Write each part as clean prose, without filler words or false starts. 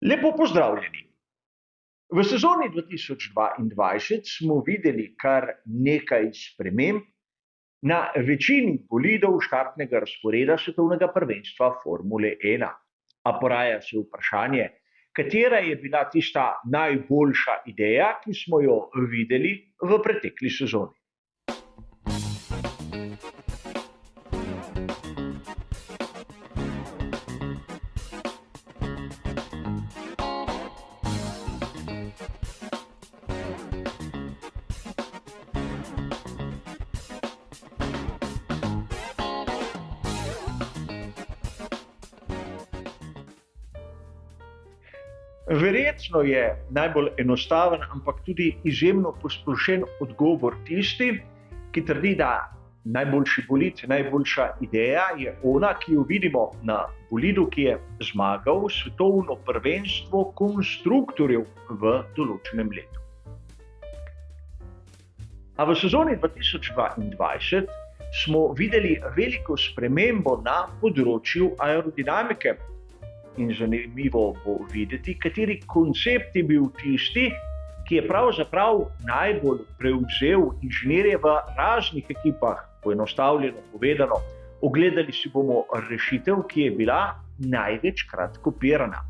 Lepo pozdravljeni. V sezoni 2022 smo videli kar nekaj sprememb na večini bolidov štartnega razporeda svetovnega prvenstva Formule 1. A poraja se vprašanje, katera je bila tista najboljša ideja, ki smo jo videli v pretekli sezoni. Verjetno je najbolj enostaven, ampak tudi izjemno posplošen odgovor tisti, ki trdi, da najboljši bolid, najboljša ideja je ona, ki jo vidimo na bolidu, ki je zmagal svetovno prvenstvo konstruktorjev v določenem letu. A v sezoni 2022 smo videli veliko spremembo na področju aerodinamike. In zanimivo bo videti, kateri koncept je bil tisti, ki je pravzaprav najbolj prevzel inženirje v raznih ekipah, poenostavljeno povedano. Ogledali si bomo rešitev, ki je bila največkrat kopirana.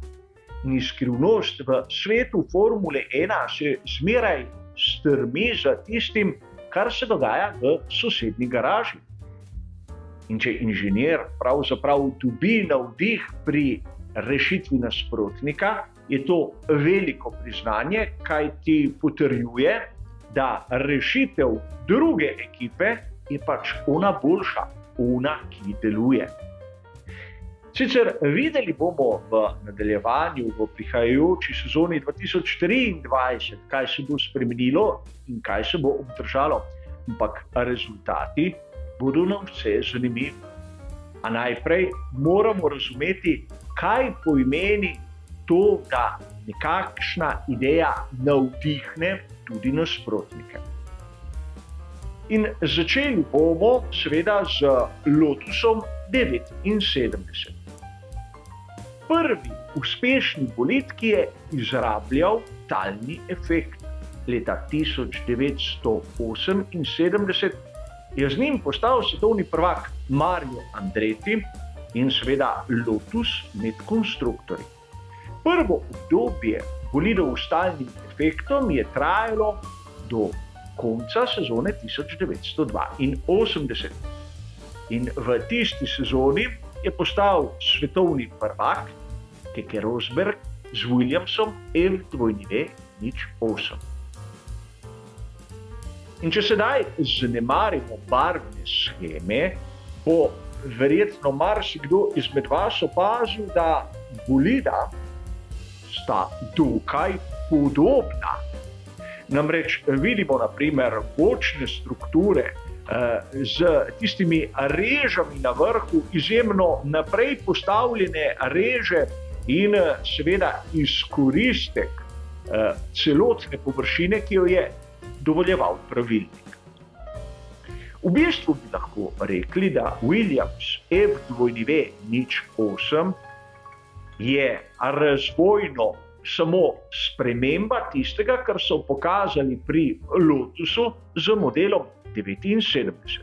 Ni skrivnost, v svetu Formule 1 se zmeraj strmi za tistim, kar se dogaja v sosednji garaži. In če inženir pravzaprav dobi navdih pri rešitvi nasprotnika, je to veliko priznanje, kaj ti potrjuje, da rešitev druge ekipe je pač ona boljša, ona, ki deluje. Sicer videli bomo v nadaljevanju v prihajajoči sezoni 2023, kaj se bo spremenilo in kaj se bo obdržalo, ampak rezultati bodo nam vse zanimivi. A najprej moramo razumeti, kaj pomeni to, da nekakšna ideja navdihne tudi nasprotnike. In začeli bomo seveda z Lotusom 79. Prvi uspešni bolid, ki je izrabljal talni efekt. Leta 1978 je z njim postal svetovni prvak Mario Andretti in seveda Lotus med konstruktorji. Prvo obdobje bolidov s talnim efektom je trajalo do konca sezone 1982. In v tisti sezoni je postal svetovni prvak Keke Rosberg z Williamsom F2.08. In če sedaj zanemarimo barvne sheme, bo verjetno marsikdo izmed vas opazil, da bolida sta dokaj podobna. Namreč vidimo na primer bočne strukture z tistimi režami na vrhu, izjemno naprej postavljene reže in seveda izkoristek celotne površine, ki jo je dovoljeval pravilnik. V bistvu bi lahko rekli, da Williams F2.08 je razvojno samo sprememba tistega, kar so pokazali pri Lotusu z modelom 79.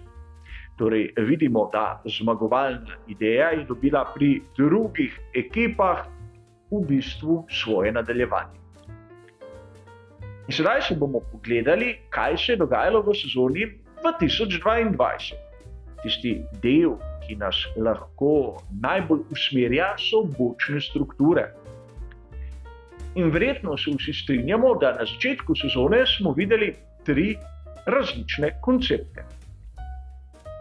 Torej vidimo, da zmagovalna ideja je dobila pri drugih ekipah v bistvu svoje nadaljevanje. In sedaj se bomo pogledali, kaj se je dogajalo v sezoni 2022. Tisti del, ki nas lahko najbolj usmerja, so bočne strukture. In verjetno se vsi strinjamo, da na začetku sezone smo videli 3 različne koncepte.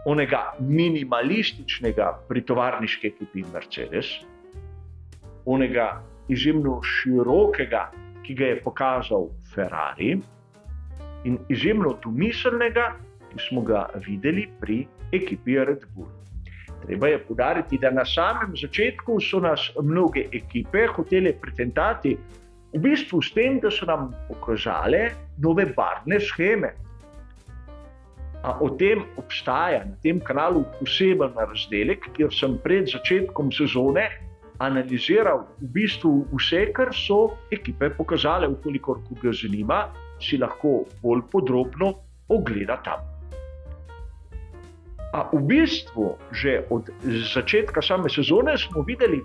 Onega minimalističnega pri tovarniški ekipi Mercedes, onega izjemno širokega, ki ga je pokazal Ferrari, in izjemno domiselnega, ki smo ga videli pri ekipi Red Bull. Treba je poudariti, da na samem začetku so nas mnoge ekipe hotele pretentati v bistvu s tem, da so nam pokazale nove barvne sheme. A o tem obstaja na tem kanalu poseben razdelek, kjer sem pred začetkom sezone analiziral v bistvu vse, kar so ekipe pokazale, ukolikor koga zanima, si lahko bolj podrobno ogleda tam. A v bistvu že od začetka same sezone smo videli,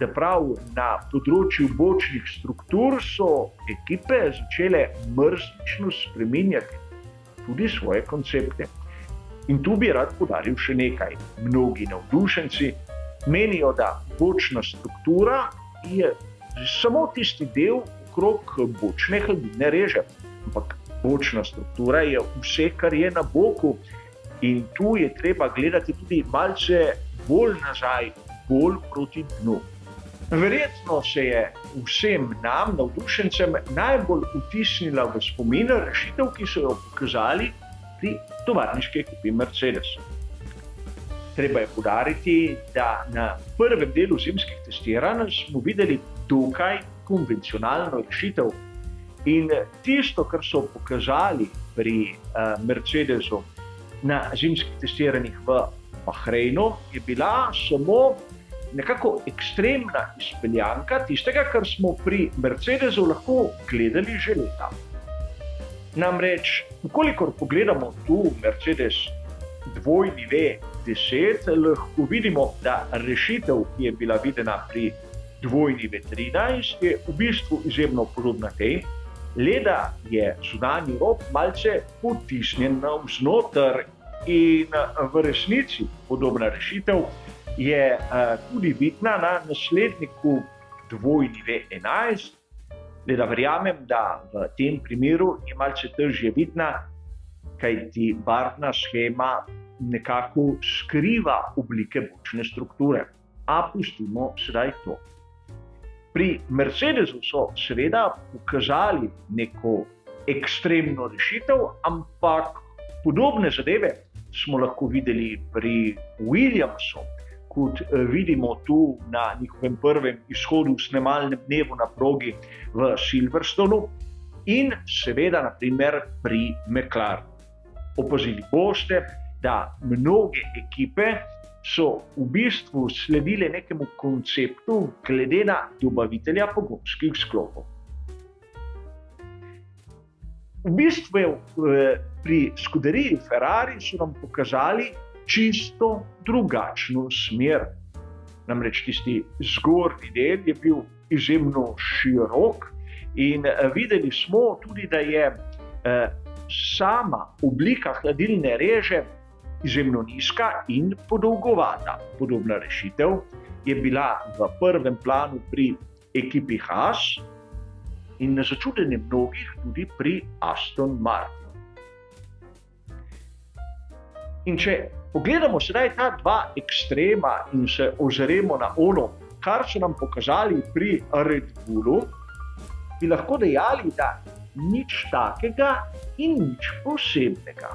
da prav na področju bočnih struktur so ekipe začele mrzlično spreminjati tudi svoje koncepte. In tu bi rad poudaril še nekaj. Mnogi navdušenci menijo, da bočna struktura je samo tisti del okrog bočne hladilne reže. Ampak bočna struktura je vse, kar je na boku. In tu je treba gledati tudi malce bolj nazaj, bolj proti dnu. Verjetno se je vsem nam, navdušencem, najbolj vtisnila v spomin rešitev, ki so jo pokazali pri tovarniški ekipi Mercedes. Treba je poudariti, da na prvem delu zimskih testiranj smo videli dokaj konvencionalno rešitev. In tisto, kar so pokazali pri Mercedesu na zimskih testiranjih v Bahreinu, je bila samo nekako ekstremna izpeljanka tistega, kar smo pri Mercedesu lahko gledali že leta. Namreč, ukolikor pogledamo tu Mercedes dvojni V10, lahko vidimo, da rešitev, ki je bila videna pri dvojni V13, je v bistvu izjemno podobna tej, le da je zunanji rob malce potisnjen navznoter in v resnici podobna rešitev je tudi vidna na nasledniku dvojni V11, le da verjamem, da v tem primeru je malce težje vidna, kajti barvna shema nekako skriva oblike bočne strukture. A pustimo sedaj to. Pri Mercedesu so seveda pokazali neko ekstremno rešitev, ampak podobne zadeve smo lahko videli pri Williamsu, kot vidimo tu na njihovem prvem izhodu v snemalnem dnevu na progi v Silverstonu in seveda naprimer pri McLarenu. Opazili boste, da mnoge ekipe so v bistvu sledile nekemu konceptu glede na dobavitelja pogonskih sklopov. V bistvu pri skuderiji Ferrari so nam pokazali čisto drugačno smer. Namreč tisti zgornji del je bil izjemno širok in videli smo tudi, da je sama oblika hladilne reže izjemno nizka in podolgovata. Podobna rešitev je bila v prvem planu pri ekipi Haas in na začudenje mnogih tudi pri Aston Martinu. In če pogledamo sedaj ta dva ekstrema in se ozremo na ono, kar so nam pokazali pri Red Bullu, bi lahko dejali, da nič takega in nič posebnega.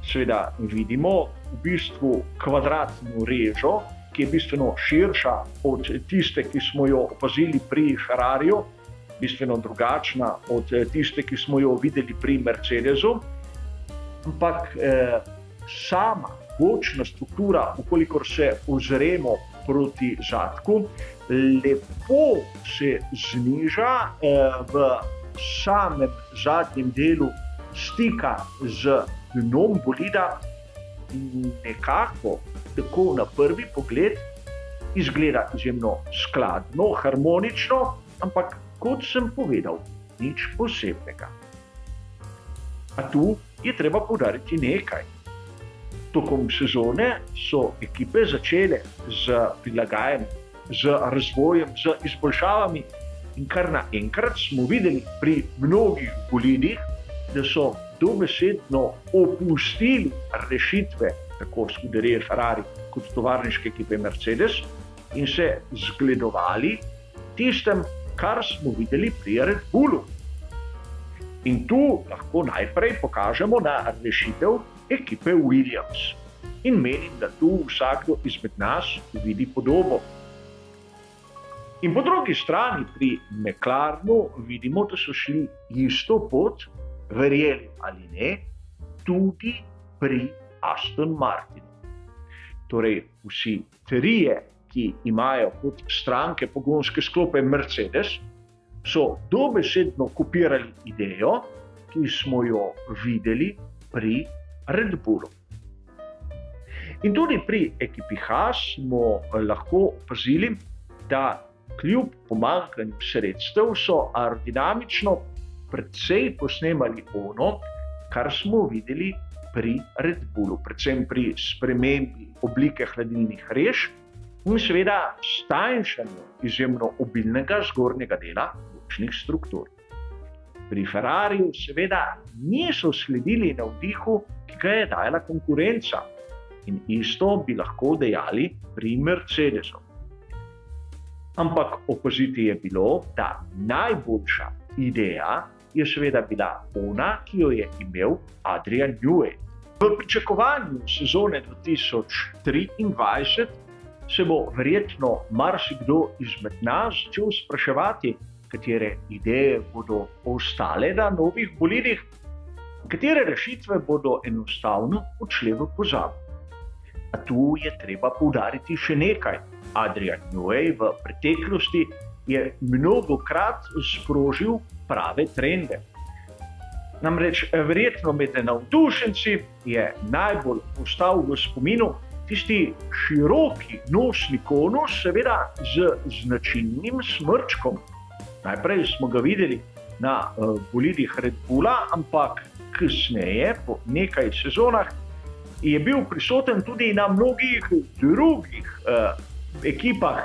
Seveda vidimo v bistvu kvadratno režo, ki je bistveno širša od tiste, ki smo jo opazili pri Ferrariju, bistveno drugačna od tiste, ki smo jo videli pri Mercedesu, ampak sama bočna struktura, ukolikor se ozremo proti zadku, lepo se zniža v samem zadnjem delu stika z dnom bolida in nekako tako na prvi pogled izgleda izjemno skladno, harmonično, ampak kot sem povedal, nič posebnega. A tu je treba poudariti nekaj. Tokom sezone so ekipe začele z prilagajanjem, z razvojem, z izboljšavami in kar naenkrat smo videli pri mnogih bolidih, da so dobesedno opustili rešitve tako skuderije Ferrari kot tovarniške ekipe Mercedes in se zgledovali tistem, kar smo videli pri Red Bullu. In tu lahko najprej pokažemo na rešitev ekipe Williams. In menim, da tu vsakdo izmed nas vidi podobo. In po drugi strani pri McLarenu vidimo, da so šli isto pot, verjeli ali ne, tudi pri Aston Martinu. Torej, vsi trije ki imajo kot stranke pogonske sklope Mercedes, so dobesedno kopirali idejo, ki smo jo videli pri Red Bullu. In tudi pri ekipi Haas smo lahko opazili, da kljub pomanjkanju sredstev so aerodinamično precej posnemali ono, kar smo videli pri Red Bullu, predvsem pri spremembi oblike hladilnih rež in seveda stanjšanju izjemno obilnega zgornjega dela bočnih struktur. Pri Ferrariju seveda niso sledili navdihu, ki ga je dajala konkurenca, in isto bi lahko dejali pri Mercedesu. Ampak opaziti je bilo, da najboljša ideja je seveda bila ona, ki jo je imel Adrian Newey. V pričakovanju sezone 2023 se bo verjetno marsikdo izmed nas začel spraševati, katere ideje bodo ostale na novih bolidih, katere rešitve bodo enostavno odšle v pozabo. A tu je treba poudariti še nekaj. Adrian Newey v preteklosti je mnogokrat sprožil prave trende. Namreč verjetno med navdušenci je najbolj ostal v spominu tisti široki nosni konus, seveda z značilnim smrčkom. Najprej smo ga videli na bolidih Red Bulla, ampak kasneje, po nekaj sezonah, je bil prisoten tudi na mnogih drugih ekipah,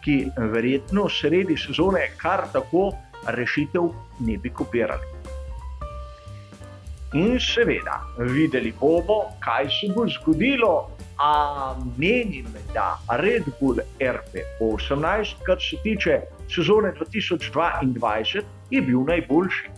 ki verjetno sredi sezone kar tako rešitev ne bi kopirali. In seveda, videli bomo, kaj se bo zgodilo, a menim, da Red Bull RB18, kar se tiče sezone 2022, je bil najboljši.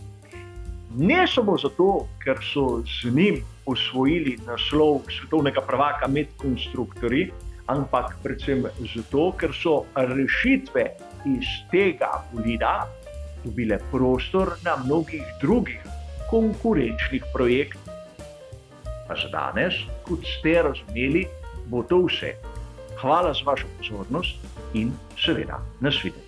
Ne samo zato, ker so z njim osvojili naslov svetovnega prvaka med konstruktorji, ampak predvsem zato, ker so rešitve iz tega bolida dobile prostor na mnogih drugih konkurenčnih projektih. Pa za danes, kot ste razumeli, bo to vse. Hvala za vašo pozornost in seveda nasvidenje.